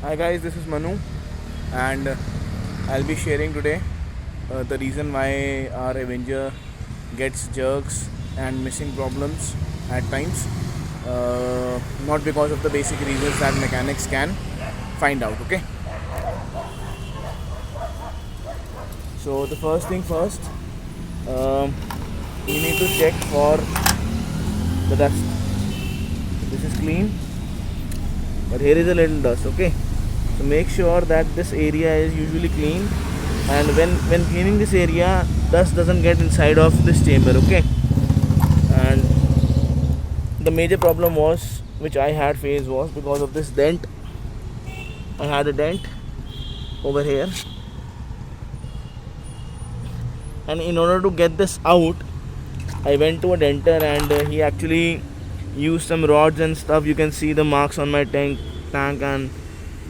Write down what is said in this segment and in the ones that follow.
Hi guys, this is Manu, and I'll be sharing today the reason why our Avenger gets jerks and missing problems at times. Not because of the basic reasons that mechanics can find out. Okay, so the first thing first, um, you need to check for the dust. This is clean, but here is a little dust. Okay, so make sure that this area is usually clean, and when cleaning this area, dust doesn't get inside of this chamber. Okay, and the major problem was which I had faced was because of this dent. I had a dent over here, and in order to get this out, I went to a denter, and he actually used some rods and stuff. You can see the marks on my tank, and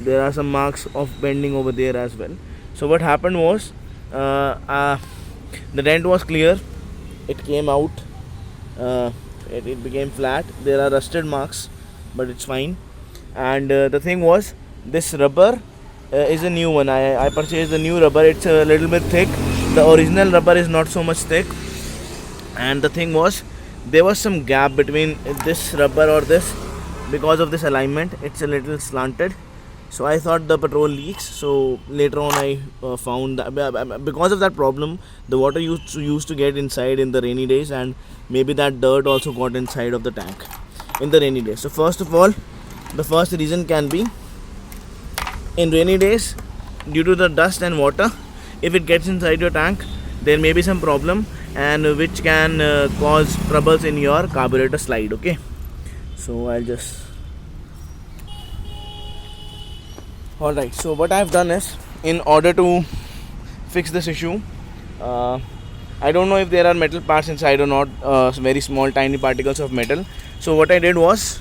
there are some marks of bending over there as well. So what happened was, uh, uh, the dent was clear. It came out. It became flat. There are rusted marks, but it's fine. And the thing was, this rubber is a new one. I purchased a new rubber. It's a little bit thick. The original rubber is not so much thick. And the thing was, there was some gap between this rubber or this because of this alignment. It's a little slanted. So I thought the petrol leaks. So later on I found that because of that problem, the water used to get inside in the rainy days, and maybe that dirt also got inside of the tank in the rainy days. So first of all, the first reason can be in rainy days, due to the dust and water, if it gets inside your tank, there may be some problem, and which can cause troubles in your carburetor slide. Okay, so I'll just alright, so what I've done is, in order to fix this issue, I don't know if there are metal parts inside or not, very small tiny particles of metal. So what I did was,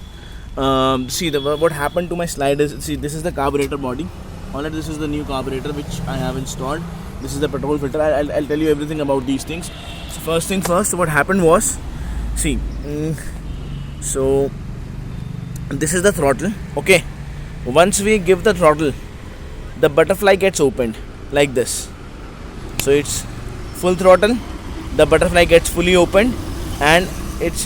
what happened to my slide is, see, this is the carburetor body. Alright, this is the new carburetor which I have installed. This is the petrol filter. I'll tell you everything about these things. So first thing first, what happened was, see, so this is the throttle. Okay, once we give the throttle, the butterfly gets opened like this. So it's full throttle, the butterfly gets fully opened, and it's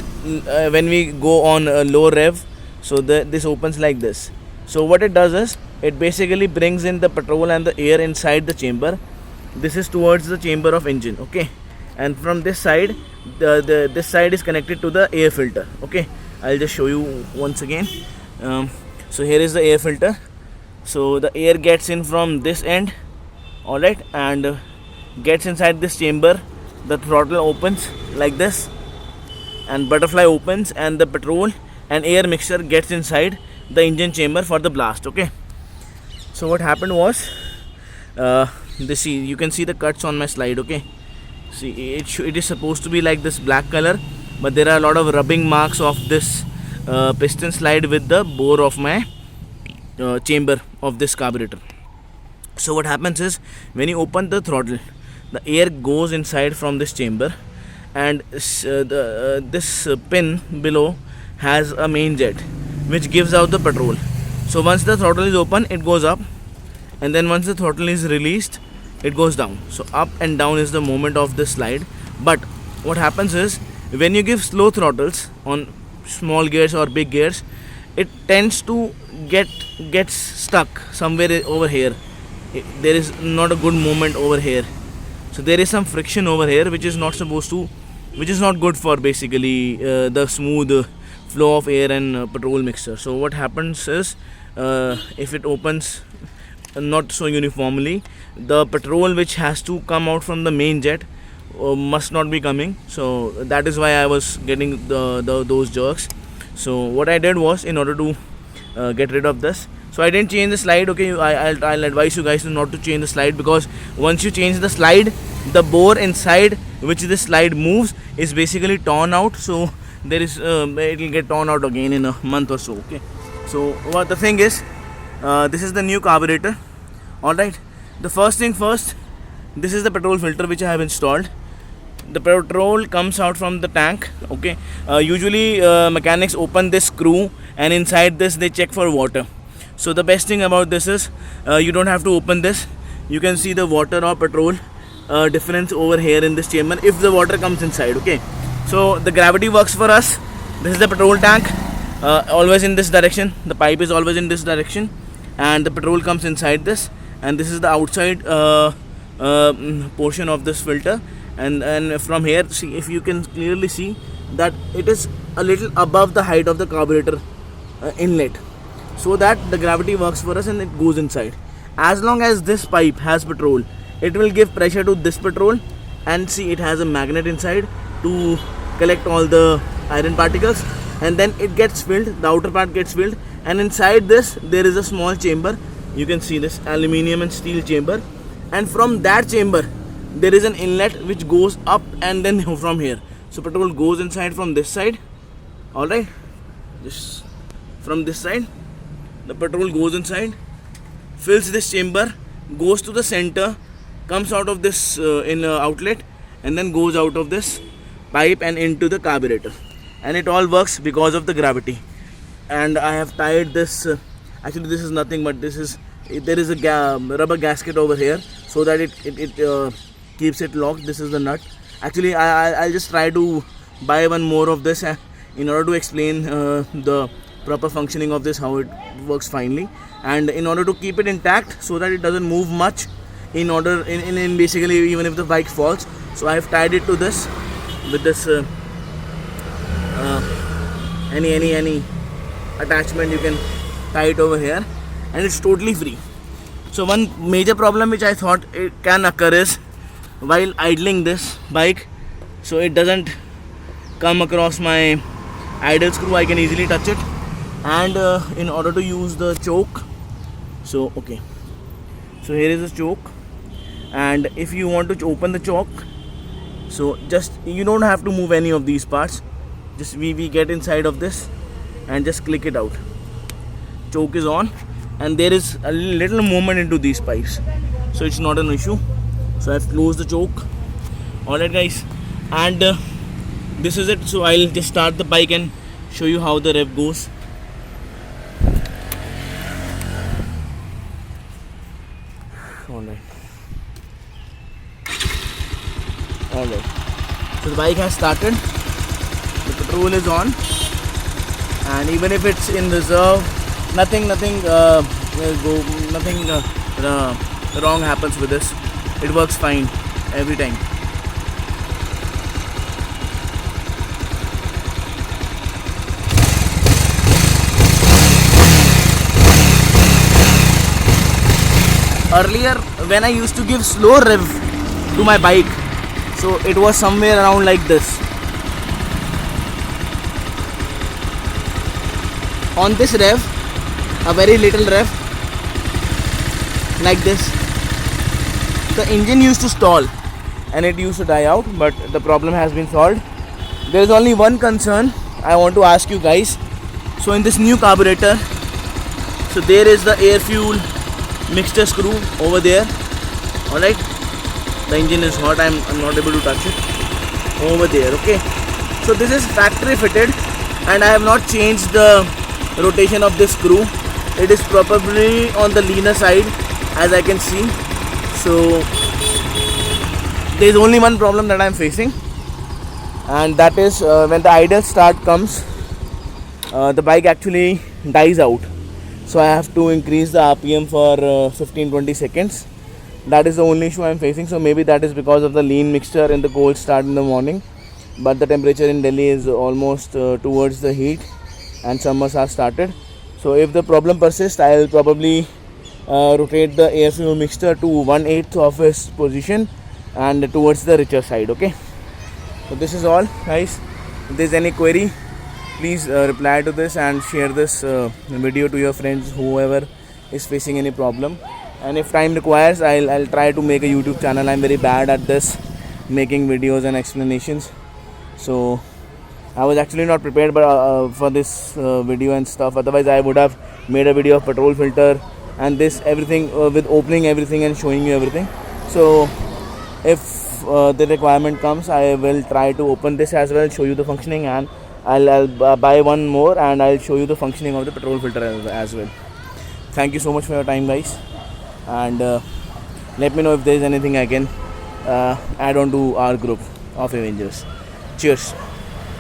when we go on a low rev, so this opens like this. So what it does is, it basically brings in the petrol and the air inside the chamber. This is towards the chamber of engine. Okay, and from this side, this side is connected to the air filter. Okay, I'll just show you once again. So here is the air filter. So the air gets in from this end, alright, and gets inside this chamber. The throttle opens like this, and butterfly opens, and the petrol and air mixture gets inside the engine chamber for the blast. Okay, so what happened was, you can see the cuts on my slide. Okay, see, it is supposed to be like this black color, but there are a lot of rubbing marks of this piston slide with the bore of my chamber of this carburetor. So what happens is, when you open the throttle, the air goes inside from this chamber, and this pin below has a main jet which gives out the petrol. So once the throttle is open, it goes up, and then once the throttle is released, it goes down. So up and down is the movement of the slide. But what happens is, when you give slow throttles on small gears or big gears, it tends to gets stuck somewhere over here. There is not a good movement over here, so there is some friction over here which is not good for basically the smooth flow of air and petrol mixture. So what happens is, if it opens not so uniformly, the petrol which has to come out from the main jet must not be coming. So that is why I was getting those jerks. So what I did was, in order to get rid of this, so I didn't change the slide. Okay, I'll advise you guys to not to change the slide, because once you change the slide, the bore inside which this slide moves is basically torn out. So there is it will get torn out again in a month or so. Okay, so what the thing is, this is the new carburetor. Alright, the first thing first, this is the petrol filter which I have installed. The petrol comes out from the tank. Okay, usually mechanics open this screw, and inside this they check for water. So the best thing about this is you don't have to open this. You can see the water or petrol difference over here in this chamber if the water comes inside. Okay, so the gravity works for us. This is the petrol tank, always in this direction. The pipe is always in this direction, and the petrol comes inside this, and this is the outside portion of this filter. And from here, see, if you can clearly see that it is a little above the height of the carburetor inlet, so that the gravity works for us and it goes inside. As long as this pipe has petrol, it will give pressure to this petrol, and see, it has a magnet inside to collect all the iron particles, and then it gets filled, the outer part gets filled, and inside this there is a small chamber. You can see this aluminium and steel chamber, and from that chamber there is an inlet which goes up, and then from here, so petrol goes inside from this side. Alright, just from this side the petrol goes inside, fills this chamber, goes to the center, comes out of this outlet, and then goes out of this pipe and into the carburetor. And it all works because of the gravity. And I have tied this, actually this is nothing but there is a rubber gasket over here, so that it keeps it locked. This is the nut. Actually I'll just try to buy one more of this in order to explain the proper functioning of this, how it works finely, and in order to keep it intact so that it doesn't move much, in basically even if the bike falls. So I have tied it to this with this any attachment. You can tie it over here, and it's totally free. So one major problem which I thought it can occur is while idling this bike, so it doesn't come across my idle screw. I can easily touch it, and in order to use the choke, so okay, so here is the choke, and if you want to open the choke, so just you don't have to move any of these parts. Just we get inside of this and just click it out. Choke is on, and there is a little movement into these pipes, so it's not an issue. So I've closed the choke. Alright guys, and this is it. So I'll just start the bike and show you how the rev goes. Alright, so the bike has started, the petrol is on, and even if it's in reserve, nothing wrong happens with this. It works fine every time. Earlier when I used to give slow rev to my bike, so it was somewhere around like this. On this rev, a very little rev like this, the engine used to stall and it used to die out, but the problem has been solved. There is only one concern I want to ask you guys. So in this new carburetor, so there is the air fuel mixture screw over there. Alright, the engine is hot, I'm not able to touch it over there. Okay, so this is factory fitted, and I have not changed the rotation of this screw. It is probably on the leaner side, as I can see. So there is only one problem that I am facing, and that is when the idle start comes, the bike actually dies out. So I have to increase the RPM for 15-20 seconds. That is the only issue I am facing. So maybe that is because of the lean mixture in the cold start in the morning, but the temperature in Delhi is almost towards the heat, and summers have started. So if the problem persists, I will probably rotate the air fuel mixture to 1/8 of its position and towards the richer side. Okay, so this is all guys. If there is any query, please reply to this and share this video to your friends, whoever is facing any problem. And if time requires, I'll try to make a YouTube channel. I'm very bad at this, making videos and explanations. So I was actually not prepared for this video and stuff. Otherwise I would have made a video of petrol filter and this everything with opening everything and showing you everything. So if the requirement comes, I will try to open this as well, show you the functioning, and I'll buy one more and I'll show you the functioning of the petrol filter as well. Thank you so much for your time, guys, and let me know if there is anything I can add on to our group of Avengers. Cheers.